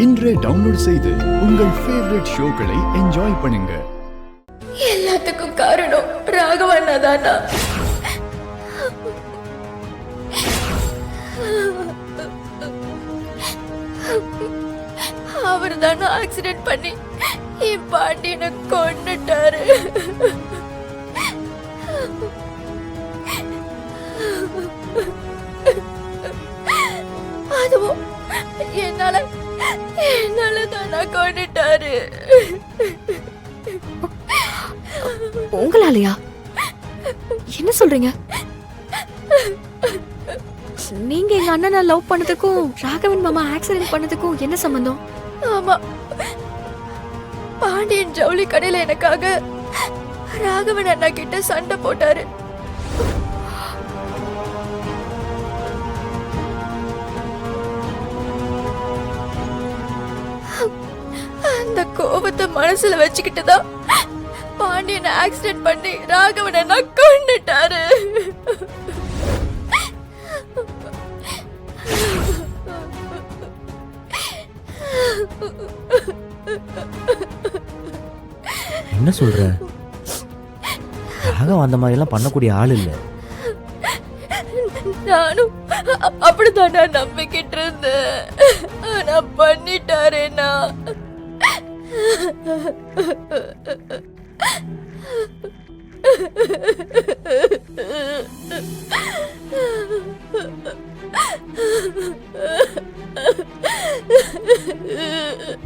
இன்றே டவுன்லோட் செய்து உங்கள் ஃபேவரட் ஷோக்களை என்ஜாய் பண்ணுங்க. எல்லாத்துக்கும் காரணம் ராகவண்ணா தானா? அவர் தானே ஆக்சிடென்ட் பண்ணி என் பாண்டியனை கொன்னுட்டாரு. அதுவும் என்னால தானா கொன்னுட்டாரு. உங்களாலயா? என்ன சொல்றீங்க? நீங்க எங்க அண்ணனை லவ் பண்ணதுக்கும் ராகவன் மாமா ஆக்சிடென்ட் பண்ணதுக்கும் என்ன சம்பந்தம்? ஆமா, பாண்டியன் ஜவுளி கடையில எனக்காக ராகவன் அண்ணா கிட்ட சண்டை போட்டாரு. அந்த கோபத்தை மனசுல வச்சுக்கிட்டுதான் பாண்டியன் ஆக்சிடென்ட் பண்ணி ராகவன் அண்ணா கொன்னுட்டாரு. என்ன சொல்ற? ராகவன் அந்த மாதிரி எல்லாம் பண்ணக்கூடிய ஆள் இல்ல. நானும் அப்படிதான் நான் நம்பிக்கிட்டு இருந்தேன். ஆனா பண்ணிட்டாரேனா.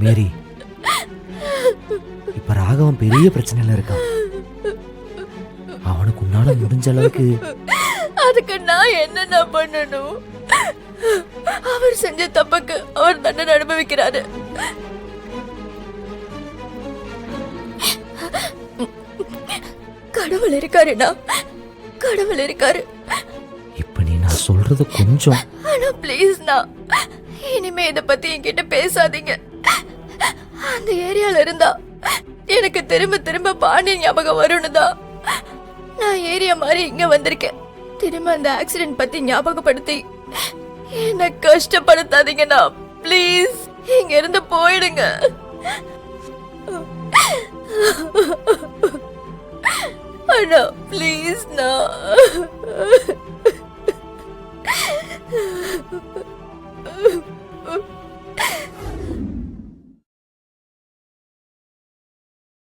மேரி, இப்ப ராகவன் பெரிய பிரச்சனையில இருக்கான். அவனுக்கு உன்னால முடிஞ்ச அளவுக்கு. அதுக்கு நான் என்னென்ன பண்ணணும்? அவர் செஞ்ச தப்புக்கு அவர் தண்டனை அனுபவிக்கிறாரு. கடவுள் இருக்காருண்ணா, கடவுள் இருக்காரு. இப்ப நீ நான் சொல்றது கொஞ்சம். ஆனா பிளீஸ்ண்ணா, இனிமே இத பத்தி என்கிட்ட பேசாதீங்க. அந்த ஏரியால இருந்தா எனக்கு திரும்ப திரும்ப பாண்டியன் ஞாபகம் வரும்னு தான் நான் ஏரியா மாதிரி இங்க வந்திருக்கேன். திரும்ப அந்த ஆக்சிடென்ட் பத்தி ஞாபகப்படுத்தி என்ன கஷ்டப்படுத்தாதீங்கண்ணா. ப்ளீஸ் இங்க இருந்து போயிடுங்க. அண்ணா ப்ளீஸ்ண்ணா.